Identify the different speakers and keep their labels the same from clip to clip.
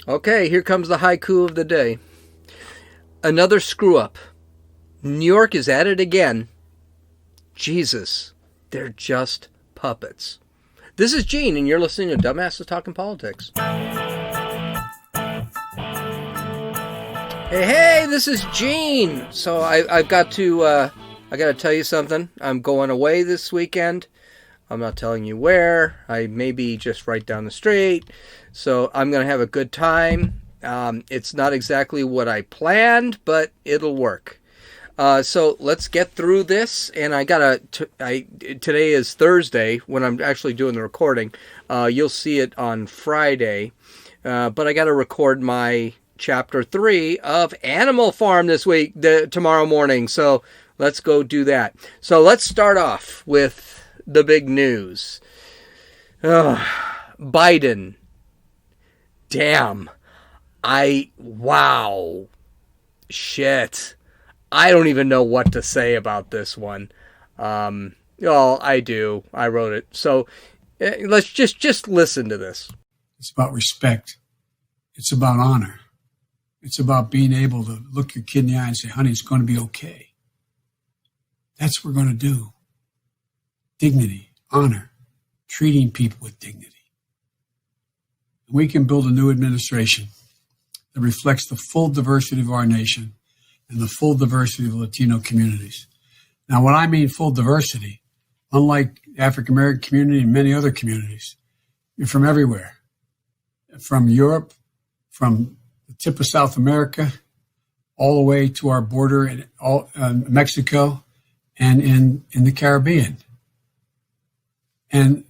Speaker 1: Okay, here comes the haiku of the day. Another screw up. New York is at it again. Jesus, they're just puppets. This is Gene, and you're listening to Dumbasses Talking Politics. Hey, this is Gene. So I've got to tell you something. I'm going away this weekend. I'm not telling you where. I may be just right down the street. So I'm going to have a good time. It's not exactly what I planned, but it'll work. So let's get through this. And today is Thursday when I'm actually doing the recording. You'll see it on Friday. But I got to record my Chapter 3 of Animal Farm tomorrow morning. So let's go do that. So let's start off with the big news. Biden. Damn. Wow. Shit. I don't even know what to say about this one. Well, I do. I wrote it. So let's just listen to this.
Speaker 2: It's about respect. It's about honor. It's about being able to look your kid in the eye and say, honey, it's going to be okay. That's what we're going to do. Dignity, honor, treating people with dignity. We can build a new administration that reflects the full diversity of our nation and the full diversity of Latino communities. Now, when I mean full diversity, unlike the African-American community and many other communities, you're from everywhere. From Europe, from the tip of South America, all the way to our border in Mexico and in the Caribbean. And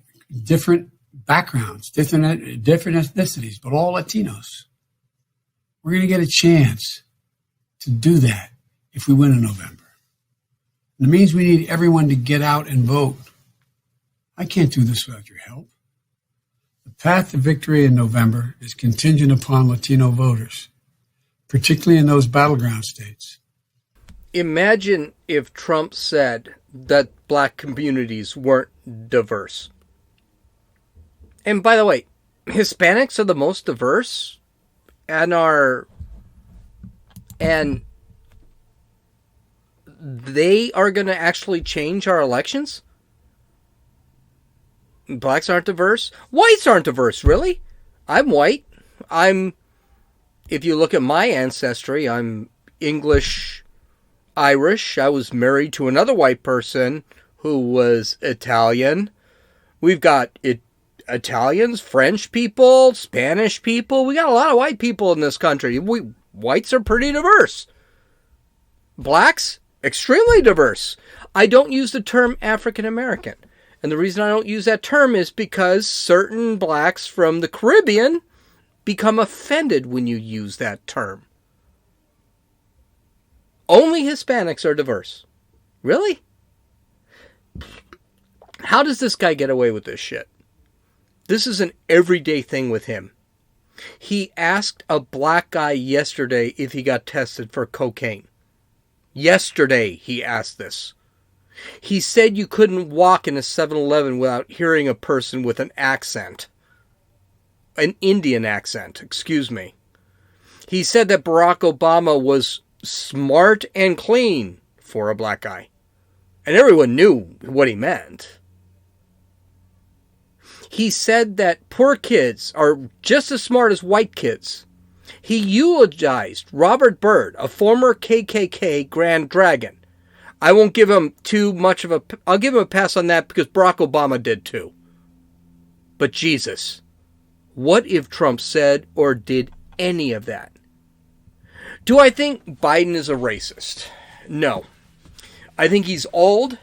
Speaker 2: different backgrounds, different ethnicities, but all Latinos. We're going to get a chance to do that if we win in November. And it means we need everyone to get out and vote. I can't do this without your help. The path to victory in November is contingent upon Latino voters, particularly in those battleground states.
Speaker 1: Imagine if Trump said that black communities weren't diverse. And by the way, Hispanics are the most diverse and they are going to actually change our elections? Blacks aren't diverse? Whites aren't diverse, really? I'm white. If you look at my ancestry, I'm English, Irish. I was married to another white person who was Italian. We've got Italians, French people, Spanish people. We got a lot of white people in this country. Whites are pretty diverse. Blacks, extremely diverse. I don't use the term African American. And the reason I don't use that term is because certain blacks from the Caribbean become offended when you use that term. Only Hispanics are diverse. Really? How does this guy get away with this shit? This is an everyday thing with him. He asked a black guy yesterday if he got tested for cocaine. Yesterday he asked this. He said you couldn't walk in a 7-Eleven without hearing a person with an accent. An Indian accent, excuse me. He said that Barack Obama was smart and clean for a black guy. And everyone knew what he meant. He said that poor kids are just as smart as white kids. He eulogized Robert Byrd, a former KKK Grand Dragon. I won't give him I'll give him a pass on that because Barack Obama did too. But Jesus, what if Trump said or did any of that? Do I think Biden is a racist? No. I think he's old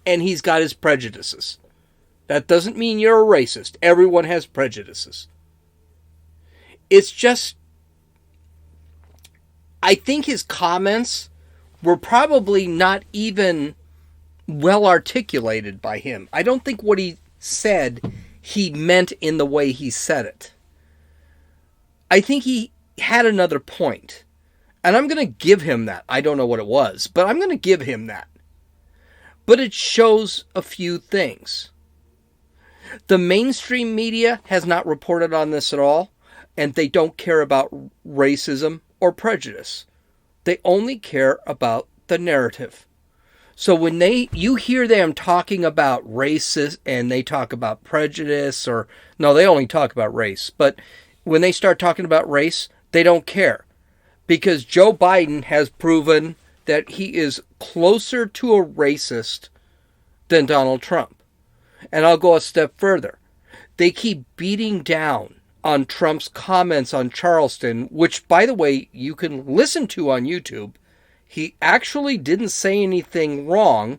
Speaker 1: and he's got his prejudices. That doesn't mean you're a racist. Everyone has prejudices. It's just, I think his comments were probably not even well articulated by him. I don't think what he said he meant in the way he said it. I think he had another point. And I'm going to give him that. I don't know what it was, but I'm going to give him that. But it shows a few things. The mainstream media has not reported on this at all. and they don't care about racism or prejudice. They only care about the narrative. So when you hear them talking about racist and they talk about prejudice, or no, they only talk about race. But when they start talking about race, they don't care, because Joe Biden has proven that he is closer to a racist than Donald Trump. And I'll go a step further. They keep beating down on Trump's comments on Charleston, which, by the way, you can listen to on YouTube. He actually didn't say anything wrong.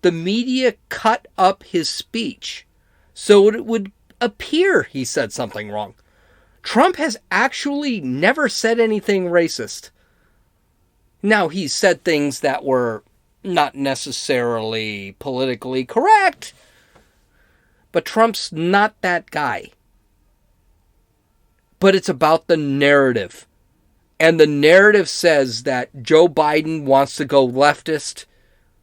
Speaker 1: The media cut up his speech so it would appear he said something wrong. Trump has actually never said anything racist. Now, he said things that were not necessarily politically correct, but Trump's not that guy. But it's about the narrative. And the narrative says that Joe Biden wants to go leftist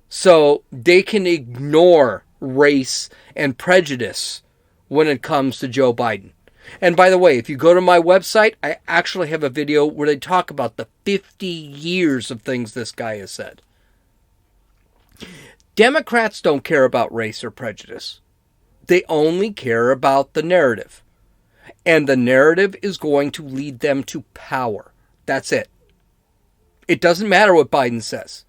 Speaker 1: so they can ignore race and prejudice when it comes to Joe Biden. And by the way, if you go to my website, I actually have a video where they talk about the 50 years of things this guy has said. Democrats don't care about race or prejudice. They only care about the narrative. And the narrative is going to lead them to power. That's it. It doesn't matter what Biden says.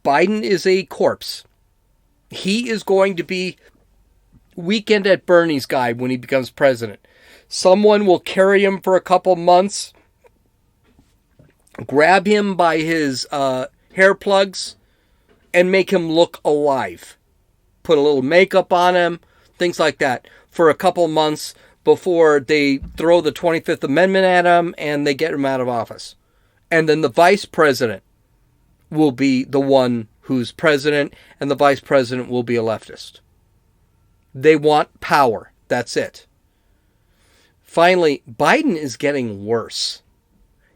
Speaker 1: Biden is a corpse. He is going to be Weekend at Bernie's guy when he becomes president. Someone will carry him for a couple months, grab him by his hair plugs, and make him look alive. Put a little makeup on him, things like that, for a couple months before they throw the 25th Amendment at him and they get him out of office. And then the vice president will be the one who's president, and the vice president will be a leftist. They want power. That's it. Finally, Biden is getting worse.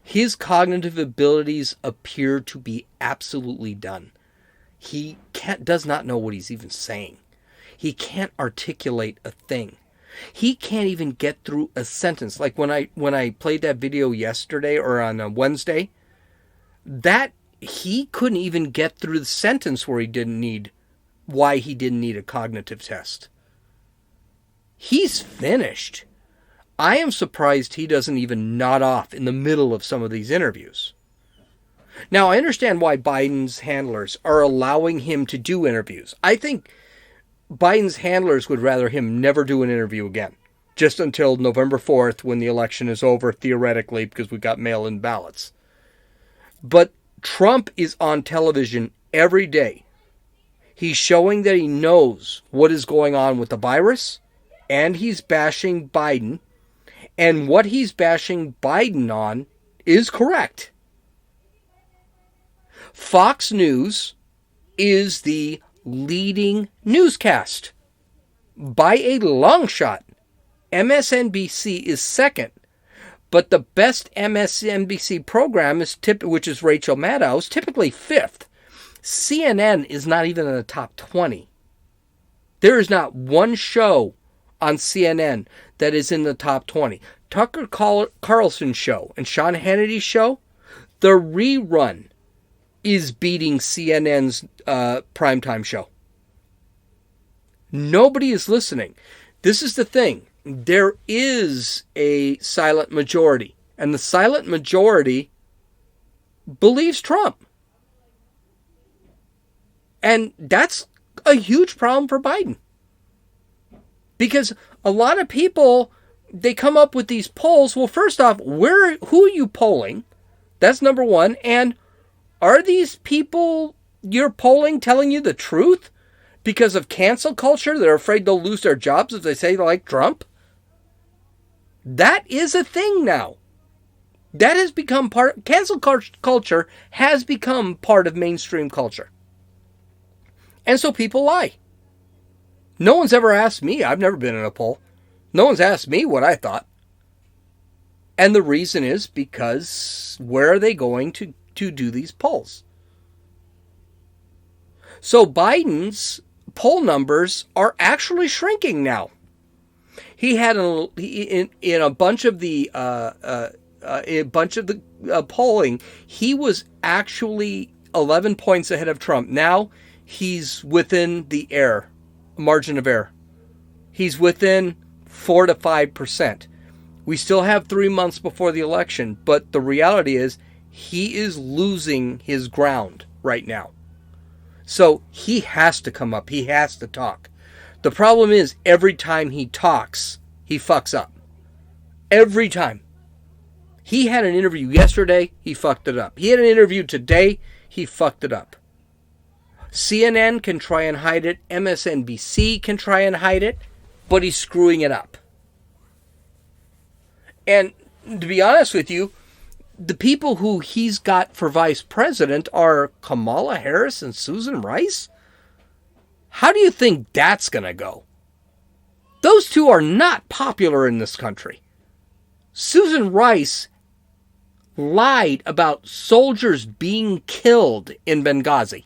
Speaker 1: His cognitive abilities appear to be absolutely done. He does not know what he's even saying. He can't articulate a thing. He can't even get through a sentence. Like when I played that video yesterday or on a Wednesday, that he couldn't even get through the sentence why he didn't need a cognitive test. He's finished. I am surprised he doesn't even nod off in the middle of some of these interviews. Now, I understand why Biden's handlers are allowing him to do interviews. I think Biden's handlers would rather him never do an interview again, just until November 4th when the election is over, theoretically, because we got mail-in ballots. But Trump is on television every day. He's showing that he knows what is going on with the virus, and he's bashing Biden. And what he's bashing Biden on is correct. Fox News is the leading newscast by a long shot. MSNBC is second, but the best MSNBC program is which is Rachel Maddow, is typically fifth. CNN is not even in the top 20. There is not one show on CNN that is in the top 20. Tucker Carlson's show and Sean Hannity's show, the rerun is beating CNN's primetime show. Nobody is listening. This is the thing. There is a silent majority, and the silent majority believes Trump. And that's a huge problem for Biden. Because a lot of people, they come up with these polls. Well, first off, who are you polling? That's number one. And are these people you're polling telling you the truth? Because of cancel culture, they're afraid they'll lose their jobs if they say they like Trump? That is a thing now. That has become cancel culture has become part of mainstream culture. And so people lie. No one's ever asked me. I've never been in a poll. No one's asked me what I thought. And the reason is because where are they going to do these polls? So Biden's poll numbers are actually shrinking now. He had in a bunch of the polling, he was actually 11 points ahead of Trump. Now he's within the margin of error. He's within 4 to 5%. We still have 3 months before the election, but the reality is he is losing his ground right now. So he has to come up. He has to talk. The problem is every time he talks, he fucks up. Every time. He had an interview yesterday, he fucked it up. He had an interview today, he fucked it up. CNN can try and hide it. MSNBC can try and hide it, but he's screwing it up. And to be honest with you, the people who he's got for vice president are Kamala Harris and Susan Rice. How do you think that's going to go? Those two are not popular in this country. Susan Rice lied about soldiers being killed in Benghazi.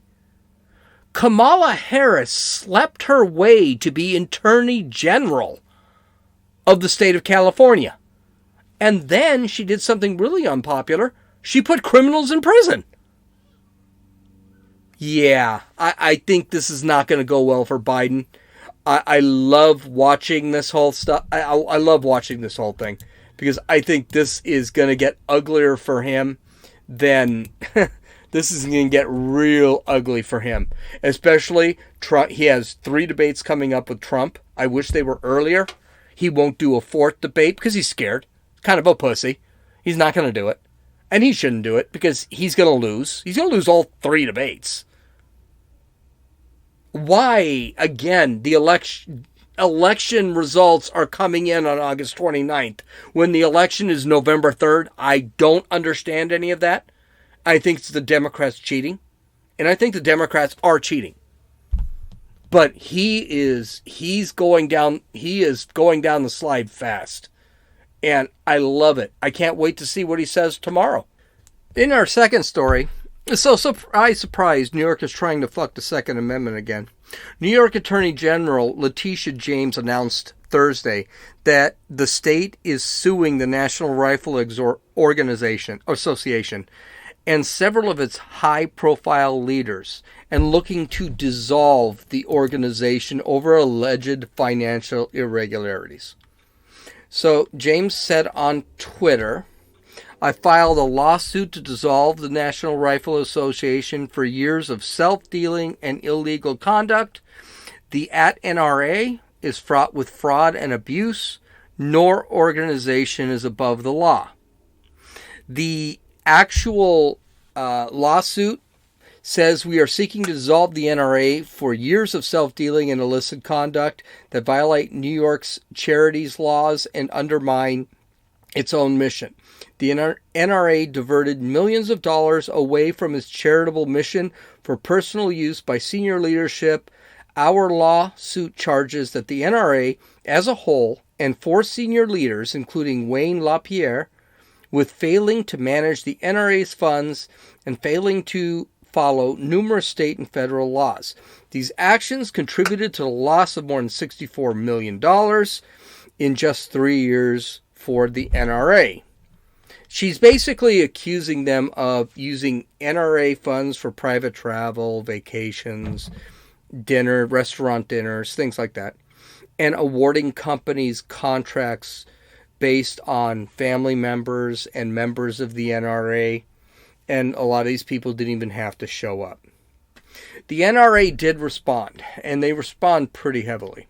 Speaker 1: Kamala Harris slept her way to be Attorney General of the state of California. And then she did something really unpopular. She put criminals in prison. Yeah, I think this is not going to go well for Biden. I love watching this whole stuff. I love watching this whole thing because I think this is going to get uglier for him than this is going to get real ugly for him. Especially Trump. He has 3 debates coming up with Trump. I wish they were earlier. He won't do a 4th debate because he's scared. Kind of a pussy. He's not going to do it. And he shouldn't do it because he's going to lose. He's going to lose all 3 debates. Why, again, the election results are coming in on August 29th when the election is November 3rd? I don't understand any of that. I think it's the Democrats cheating. And I think the Democrats are cheating. But he is going down the slide fast. And I love it. I can't wait to see what he says tomorrow. In our second story, so surprise, New York is trying to fuck the Second Amendment again. New York Attorney General Letitia James announced Thursday that the state is suing the National Rifle Association and several of its high-profile leaders and looking to dissolve the organization over alleged financial irregularities. So James said on Twitter, I filed a lawsuit to dissolve the National Rifle Association for years of self-dealing and illegal conduct. The @NRA is fraught with fraud and abuse. No organization is above the law. The actual lawsuit says we are seeking to dissolve the NRA for years of self-dealing and illicit conduct that violate New York's charities laws and undermine its own mission. The NRA diverted millions of dollars away from its charitable mission for personal use by senior leadership. Our lawsuit charges that the NRA as a whole and 4 senior leaders, including Wayne LaPierre, with failing to manage the NRA's funds and failing to follow numerous state and federal laws. These actions contributed to the loss of more than $64 million in just 3 years for the NRA. She's basically accusing them of using NRA funds for private travel, vacations, restaurant dinners, things like that, and awarding companies contracts based on family members and members of the NRA, and a lot of these people didn't even have to show up. The NRA did respond, and they respond pretty heavily.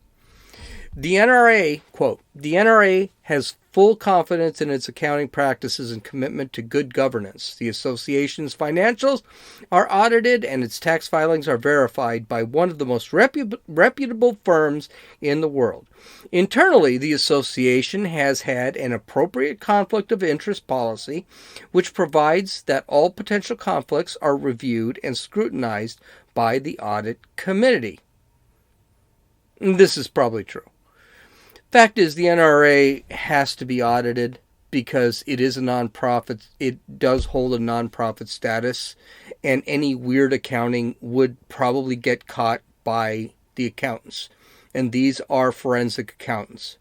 Speaker 1: The NRA, quote, the NRA has full confidence in its accounting practices and commitment to good governance. The association's financials are audited and its tax filings are verified by one of the most reputable firms in the world. Internally, the association has had an appropriate conflict of interest policy, which provides that all potential conflicts are reviewed and scrutinized by the audit committee. This is probably true. Fact is, the NRA has to be audited because it is a nonprofit. It does hold a nonprofit status, and any weird accounting would probably get caught by the accountants. And these are forensic accountants.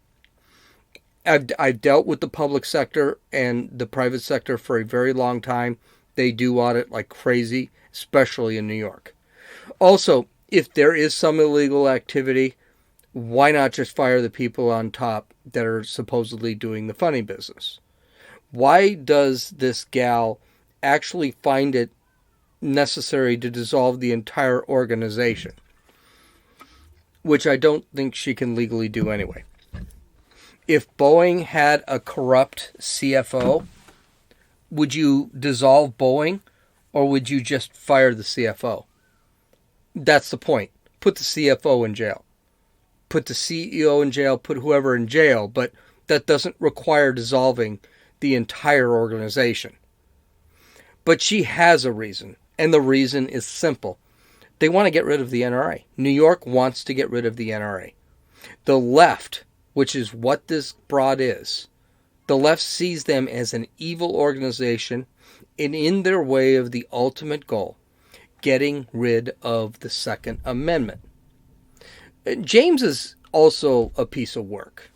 Speaker 1: I've dealt with the public sector and the private sector for a very long time. They do audit like crazy, especially in New York. Also, if there is some illegal activity, why not just fire the people on top that are supposedly doing the funny business? Why does this gal actually find it necessary to dissolve the entire organization? Which I don't think she can legally do anyway. If Boeing had a corrupt CFO, would you dissolve Boeing or would you just fire the CFO? That's the point. Put the CFO in jail. Put the CEO in jail, put whoever in jail, but that doesn't require dissolving the entire organization. But she has a reason, and the reason is simple. They want to get rid of the NRA. New York wants to get rid of the NRA. The left, which is what this broad is, the left sees them as an evil organization and in their way of the ultimate goal, getting rid of the Second Amendment. James is also a piece of work.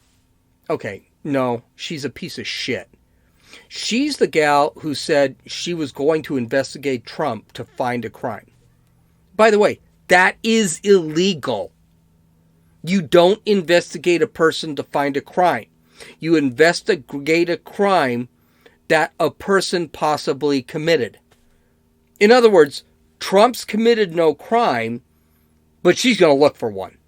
Speaker 1: Okay, no, she's a piece of shit. She's the gal who said she was going to investigate Trump to find a crime. By the way, that is illegal. You don't investigate a person to find a crime. You investigate a crime that a person possibly committed. In other words, Trump's committed no crime, but she's going to look for one.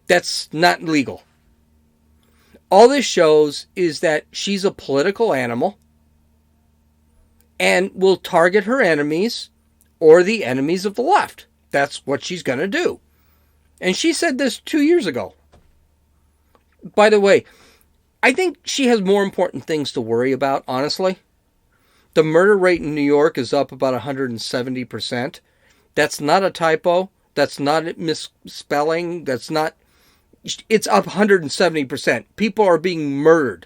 Speaker 1: That's not legal. All this shows is that she's a political animal and will target her enemies or the enemies of the left. That's what she's going to do. And she said this 2 years ago. By the way, I think she has more important things to worry about, honestly. The murder rate in New York is up about 170%. That's not a typo. That's not a misspelling. That's not... It's up 170%. People are being murdered.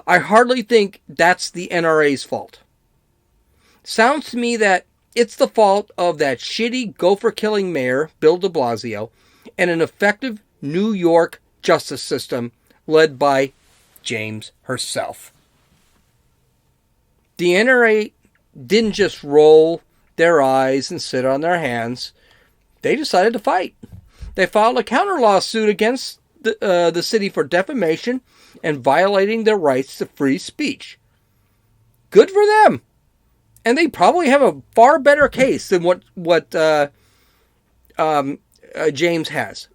Speaker 1: I hardly think that's the NRA's fault. Sounds to me that it's the fault of that shitty gopher-killing mayor, Bill de Blasio, and an effective New York justice system led by James herself. The NRA didn't just roll their eyes and sit on their hands. They decided to fight. They filed a counter lawsuit against the city for defamation and violating their rights to free speech. Good for them. And they probably have a far better case than what James has.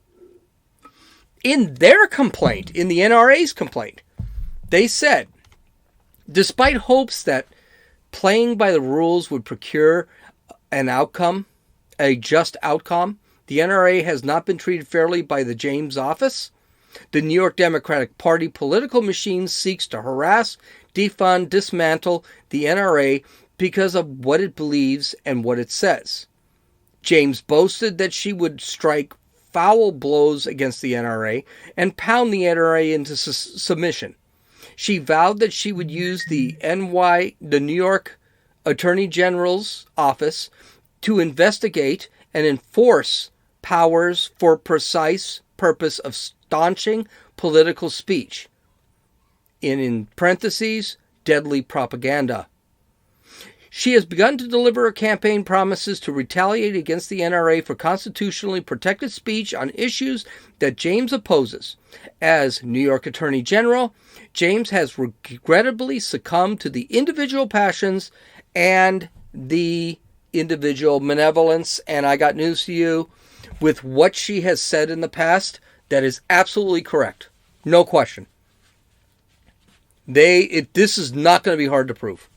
Speaker 1: In their complaint, in the NRA's complaint, they said, despite hopes that playing by the rules would procure an outcome, a just outcome, the NRA has not been treated fairly by the James office. The New York Democratic Party political machine seeks to harass, defund, dismantle the NRA because of what it believes and what it says. James boasted that she would strike foul blows against the NRA and pound the NRA into submission. She vowed that she would use the New York Attorney General's office to investigate and enforce powers for precise purpose of staunching political speech. In parentheses, deadly propaganda. She has begun to deliver her campaign promises to retaliate against the NRA for constitutionally protected speech on issues that James opposes. As New York Attorney General, James has regrettably succumbed to the individual passions and the individual malevolence. And I got news to you. With what she has said in the past, that is absolutely correct. No question. This is not going to be hard to prove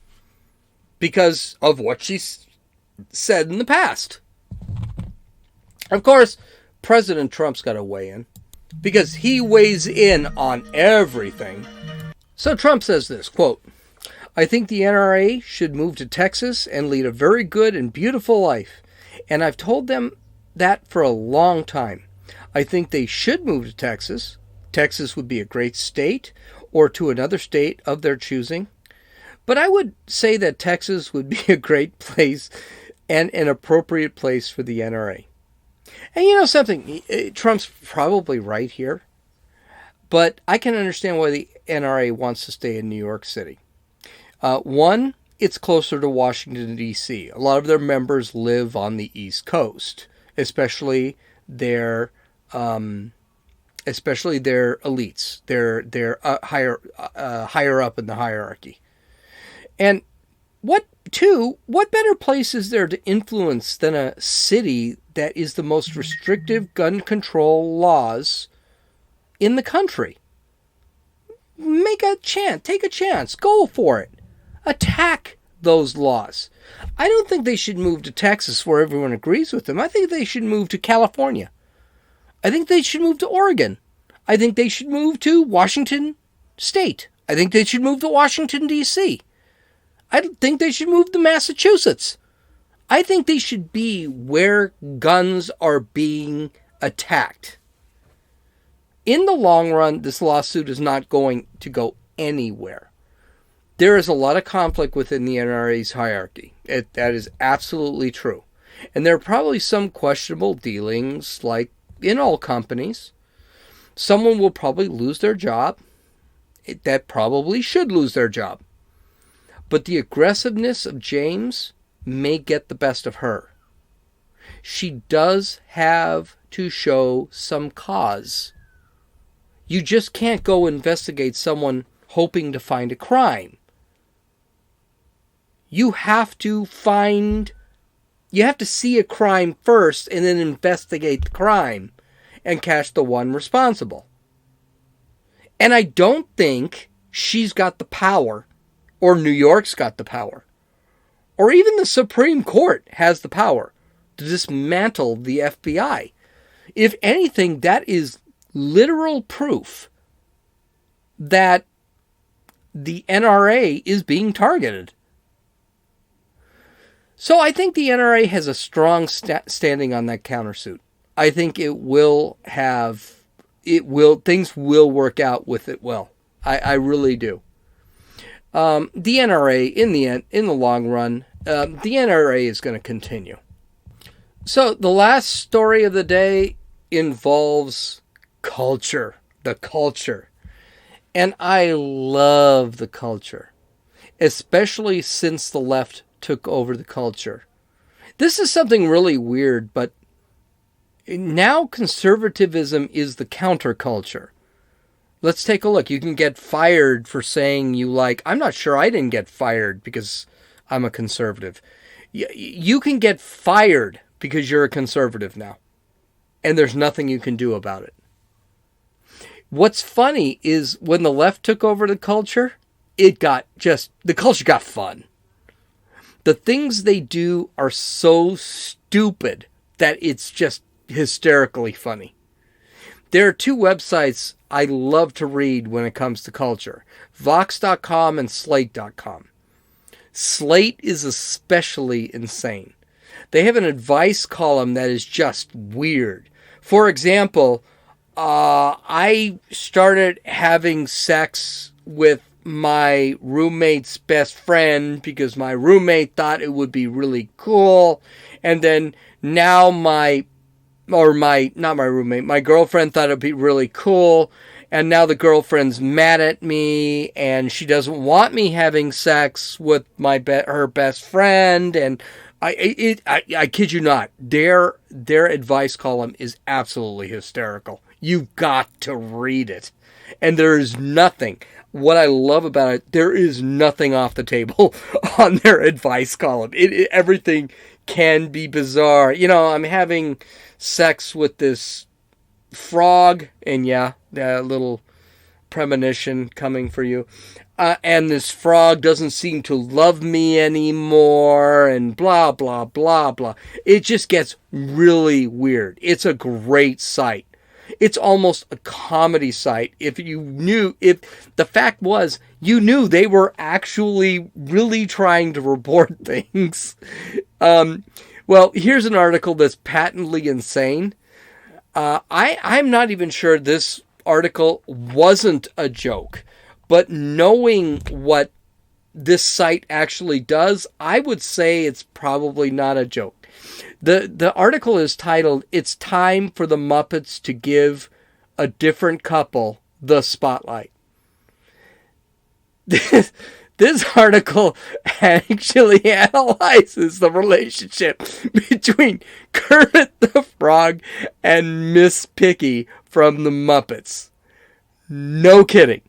Speaker 1: because of what she said in the past. Of course, President Trump's got to weigh in because he weighs in on everything. So Trump says this, quote, "I think the NRA should move to Texas and lead a very good and beautiful life. And I've told them that for a long time. I think they should move to Texas. Texas would be a great state, or to another state of their choosing. But I would say that Texas would be a great place and an appropriate place for the NRA." And you know something? Trump's probably right here. But I can understand why the NRA wants to stay in New York City. One, it's closer to Washington, D.C. A lot of their members live on the East Coast, especially their elites, their higher up in the hierarchy. And what better place is there to influence than a city that is the most restrictive gun control laws in the country? Take a chance, go for it. Attack those laws. I don't think they should move to Texas where everyone agrees with them. I think they should move to California. I think they should move to Oregon. I think they should move to Washington State. I think they should move to Washington, D.C. I think they should move to Massachusetts. I think they should be where guns are being attacked. In the long run, this lawsuit is not going to go anywhere. There is a lot of conflict within the NRA's hierarchy. That is absolutely true. And there are probably some questionable dealings, like in all companies. Someone will probably lose their job. That probably should lose their job. But the aggressiveness of James may get the best of her. She does have to show some cause. You just can't go investigate someone hoping to find a crime. You have to see a crime first and then investigate the crime and catch the one responsible. And I don't think she's got the power, or New York's got the power, or even the Supreme Court has the power to dismantle the FBI. If anything, that is literal proof that the NRA is being targeted. So I think the NRA has a strong standing on that countersuit. I think things will work out with it well. I really do. The NRA, in the long run, the NRA is going to continue. So the last story of the day involves culture, the culture. And I love the culture, especially since the left took over the culture. This is something really weird, but now conservatism is the counterculture. Let's take a look. You can get fired for saying I'm not sure I didn't get fired because I'm a conservative. You can get fired because you're a conservative now. And there's nothing you can do about it. What's funny is when the left took over the culture, the culture got fun. The things they do are so stupid that it's just hysterically funny. There are two websites I love to read when it comes to culture. Vox.com and Slate.com. Slate is especially insane. They have an advice column that is just weird. For example, I started having sex with my roommate's best friend because my roommate thought it would be really cool. And then now my girlfriend thought it'd be really cool. And now the girlfriend's mad at me and she doesn't want me having sex with her best friend. And I kid you not, their advice column is absolutely hysterical. You've got to read it. And there is nothing. What I love about it, there is nothing off the table on their advice column. Everything can be bizarre. I'm having sex with this frog, and yeah, that little premonition coming for you. And this frog doesn't seem to love me anymore, and blah, blah, blah, blah. It just gets really weird. It's a great site. It's almost a comedy site. If the fact was, you knew they were actually really trying to report things. Well, here's an article that's patently insane. I'm not even sure this article wasn't a joke, but knowing what this site actually does, I would say it's probably not a joke. The article is titled, "It's Time for the Muppets to Give a Different Couple the spotlight. This article actually analyzes the relationship between Kermit the Frog and Miss Piggy from the Muppets. No kidding.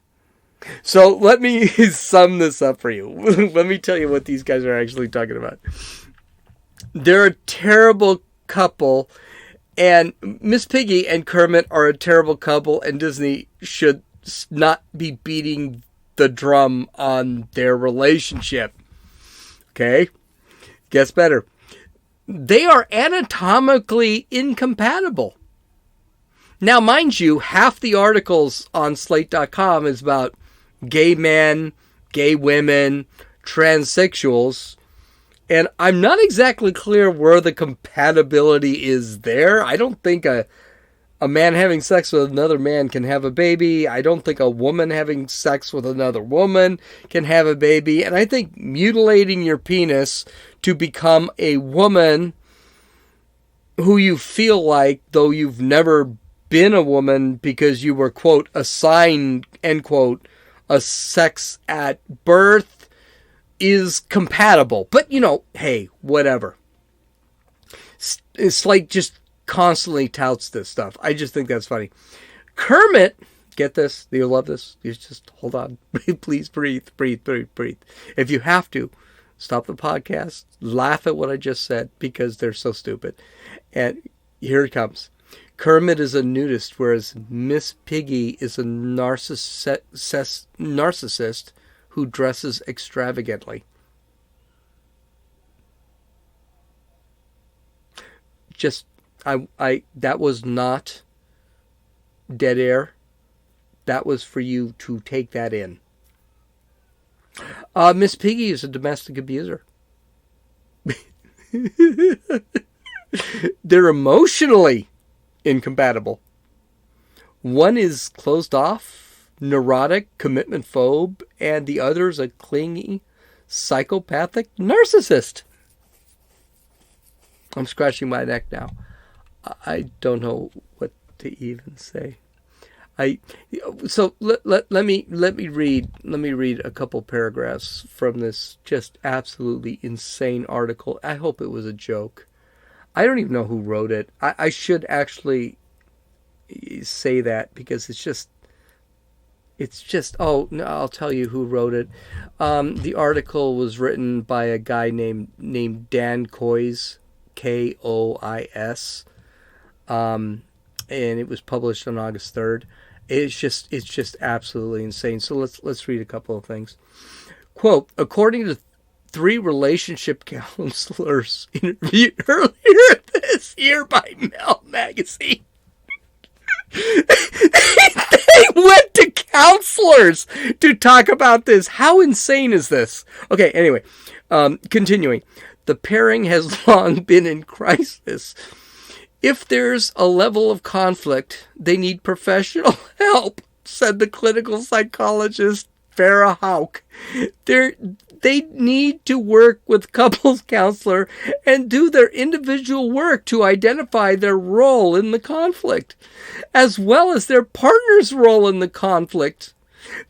Speaker 1: So let me sum this up for you. Let me tell you what these guys are actually talking about. They're a terrible couple, and Miss Piggy and Kermit are a terrible couple, and Disney should not be beating the drum on their relationship. Okay? Gets better. They are anatomically incompatible. Now, mind you, half the articles on Slate.com is about gay men, gay women, transsexuals, and I'm not exactly clear where the compatibility is there. I don't think a man having sex with another man can have a baby. I don't think a woman having sex with another woman can have a baby. And I think mutilating your penis to become a woman who you feel like, though you've never been a woman because you were, quote, assigned, end quote, a sex at birth, is compatible. But, hey, whatever. It's like just constantly touts this stuff. I just think that's funny. Kermit, get this, you'll love this. You just hold on. Please breathe. If you have to, stop the podcast, laugh at what I just said because they're so stupid. And here it comes. Kermit is a nudist, whereas Miss Piggy is a narcissist who dresses extravagantly. Just that was not dead air. That was for you to take that in. Miss Piggy is a domestic abuser. They're emotionally incompatible. One is closed off, neurotic, commitment phobe, and the other is a clingy, psychopathic narcissist. I'm scratching my neck now. I don't know what to even say. So let me read a couple paragraphs from this just absolutely insane article. I hope it was a joke. I don't even know who wrote it. I should actually say that because it's just oh no, I'll tell you who wrote it. The article was written by a guy named Dan Kois, Kois. And it was published on August 3rd. It's just absolutely insane. So let's read a couple of things. Quote, according to 3 relationship counselors interviewed earlier this year by Mel Magazine, they went to counselors to talk about this. How insane is this? Okay, anyway, continuing. The pairing has long been in crisis. If there's a level of conflict, they need professional help, said the clinical psychologist Farah Hauk. They need to work with couples counselor and do their individual work to identify their role in the conflict, as well as their partner's role in the conflict.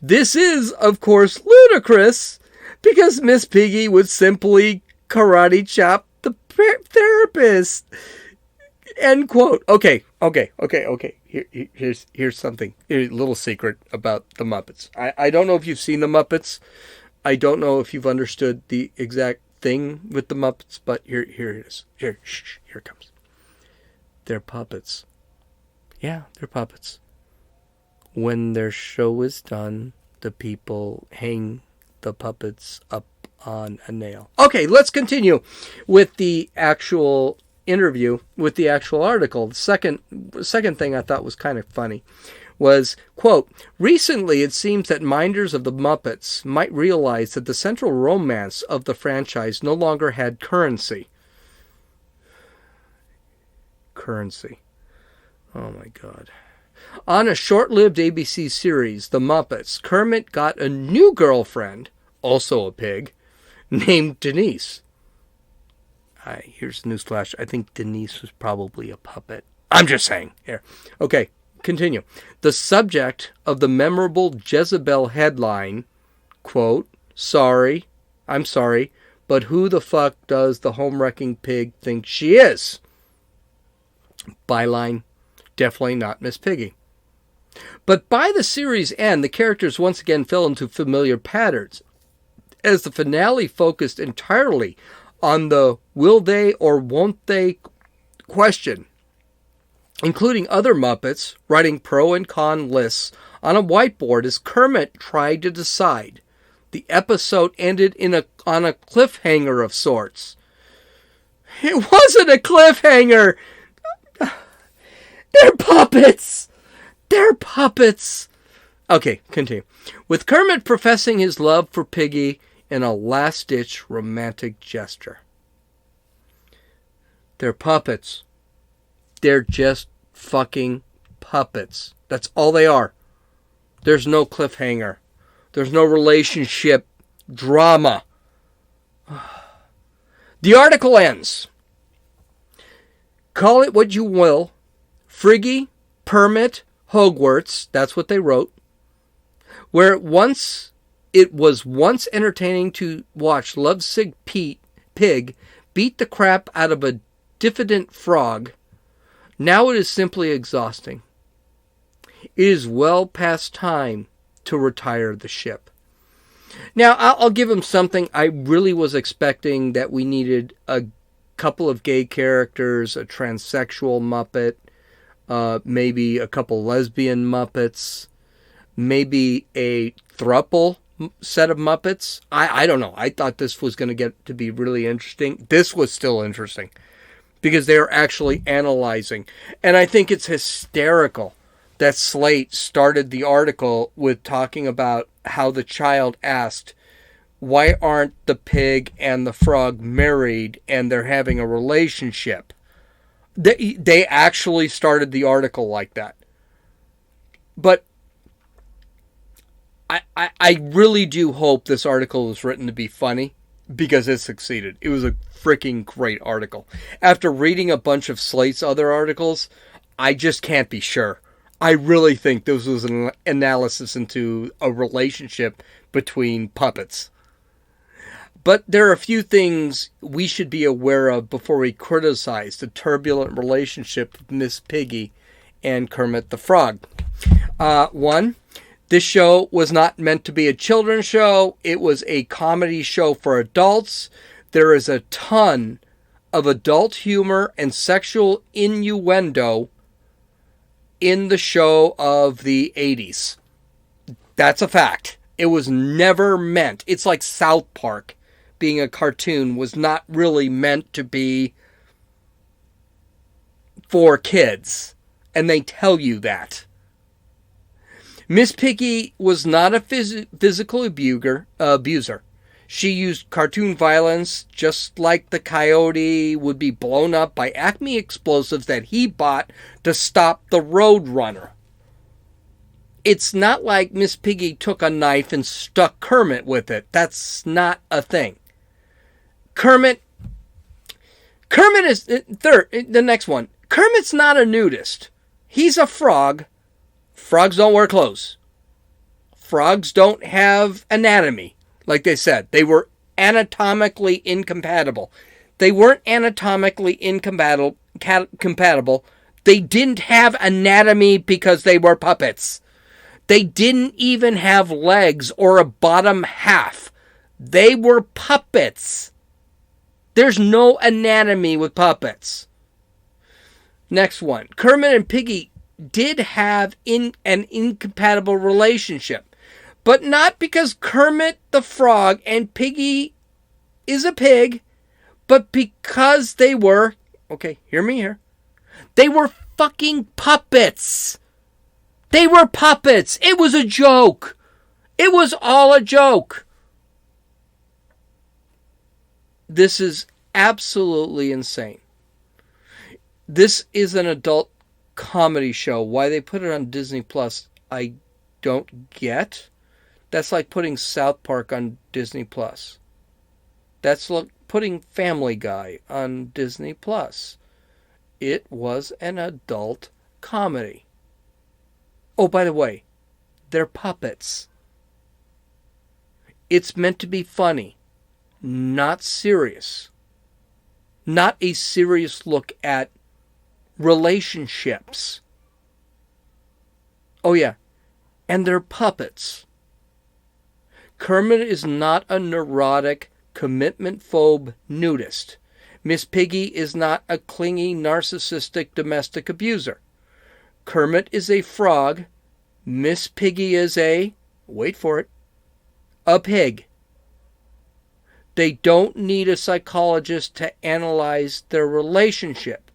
Speaker 1: This is, of course, ludicrous, because Miss Piggy would simply karate chop the therapist. End quote. Okay. Here's something. A little secret about the Muppets. I don't know if you've seen the Muppets. I don't know if you've understood the exact thing with the Muppets, but here it is. Here it comes. They're puppets. Yeah, they're puppets. When their show is done, the people hang the puppets up on a nail. Okay, let's continue with the actual interview, with the actual article. The second thing I thought was kind of funny was, quote, recently it seems that minders of the Muppets might realize that the central romance of the franchise no longer had currency. Currency. Oh my God. On a short-lived ABC series, The Muppets, Kermit got a new girlfriend, also a pig, named Denise. Here's the newsflash. I think Denise was probably a puppet. I'm just saying. Here. Okay. Continue. The subject of the memorable Jezebel headline, quote, I'm sorry, but who the fuck does the home-wrecking pig think she is? Byline, definitely not Miss Piggy. But by the series' end, the characters once again fell into familiar patterns, as the finale focused entirely on the will they or won't they question, including other Muppets writing pro and con lists on a whiteboard as Kermit tried to decide. The episode ended on a cliffhanger of sorts. It wasn't a cliffhanger! They're puppets! They're puppets! Okay, continue. With Kermit professing his love for Piggy in a last-ditch romantic gesture. They're puppets. They're just fucking puppets. That's all they are. There's no cliffhanger. There's no relationship drama. The article ends. Call it what you will. Friggy, Permit, Hogwarts, that's what they wrote. Where it was once entertaining to watch lovesick Pig beat the crap out of a diffident frog, now it is simply exhausting. It is well past time to retire the ship. Now, I'll give him something. I really was expecting that we needed a couple of gay characters, a transsexual Muppet, maybe a couple lesbian Muppets, maybe a throuple set of Muppets. I don't know. I thought this was going to get to be really interesting. This was still interesting because they are actually analyzing. And I think it's hysterical that Slate started the article with talking about how the child asked, why aren't the pig and the frog married and they're having a relationship? They actually started the article like that. But I really do hope this article was written to be funny, because it succeeded. It was a freaking great article. After reading a bunch of Slate's other articles, I just can't be sure. I really think this was an analysis into a relationship between puppets. But there are a few things we should be aware of before we criticize the turbulent relationship of Miss Piggy and Kermit the Frog. One, this show was not meant to be a children's show. It was a comedy show for adults. There is a ton of adult humor and sexual innuendo in the show of the 80s. That's a fact. It was never meant. It's like South Park being a cartoon was not really meant to be for kids. And they tell you that. Miss Piggy was not a physical abuser. She used cartoon violence just like the coyote would be blown up by Acme explosives that he bought to stop the Roadrunner. It's not like Miss Piggy took a knife and stuck Kermit with it. That's not a thing. Kermit is the next one. Kermit's not a nudist. He's a frog. Frogs don't wear clothes. Frogs don't have anatomy. Like they said, they were anatomically incompatible. They weren't anatomically incompatible. They didn't have anatomy because they were puppets. They didn't even have legs or a bottom half. They were puppets. There's no anatomy with puppets. Next one. Kermit and Piggy did have an incompatible relationship. But not because Kermit the Frog and Piggy is a pig, but because they were, okay, hear me here, they were fucking puppets. They were puppets. It was a joke. It was all a joke. This is absolutely insane. This is an adult comedy show. Why they put it on Disney Plus, I don't get. That's like putting South Park on Disney Plus. That's like putting Family Guy on Disney Plus. It was an adult comedy. Oh, by the way, they're puppets. It's meant to be funny, not serious. Not a serious look at relationships. Oh, yeah. And they're puppets. Kermit is not a neurotic, commitment-phobe nudist. Miss Piggy is not a clingy, narcissistic domestic abuser. Kermit is a frog. Miss Piggy is wait for it, a pig. They don't need a psychologist to analyze their relationship.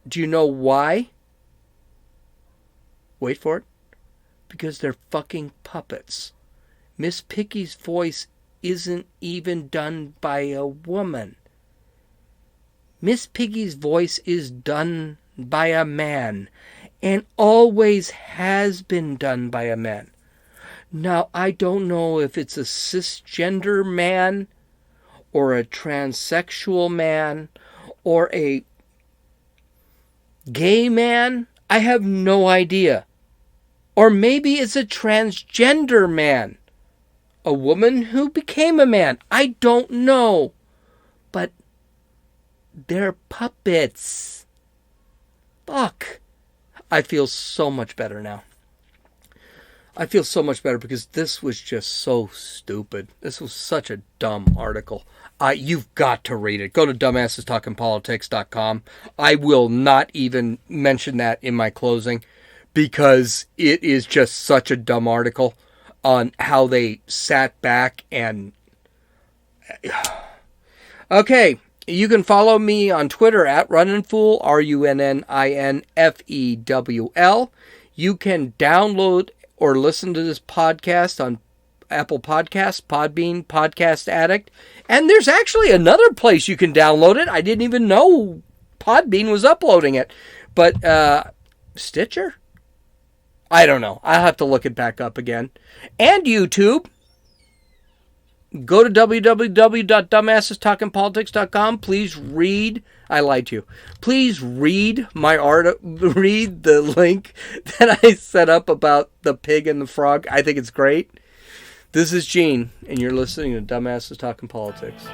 Speaker 1: Do you know why? Wait for it. Because they're fucking puppets. Miss Piggy's voice isn't even done by a woman. Miss Piggy's voice is done by a man, and always has been done by a man. Now, I don't know if it's a cisgender man, or a transsexual man, or a gay man. I have no idea. Or maybe it's a transgender man. A woman who became a man. I don't know. But they're puppets. Fuck. I feel so much better now. I feel so much better because this was just so stupid. This was such a dumb article. You've got to read it. Go to dumbassestalkingpolitics.com. I will not even mention that in my closing because it is just such a dumb article on how they sat back and... Okay, you can follow me on Twitter at runninfool, RUNNINFEWL. You can download or listen to this podcast on Apple Podcasts, Podbean, Podcast Addict. And there's actually another place you can download it. I didn't even know Podbean was uploading it. But Stitcher? I don't know. I'll have to look it back up again. And YouTube. Go to www.dumbassestalkingpolitics.com. Please read. I lied to you. Please read my read the link that I set up about the pig and the frog. I think it's great. This is Gene, and you're listening to Dumbasses Talking Politics.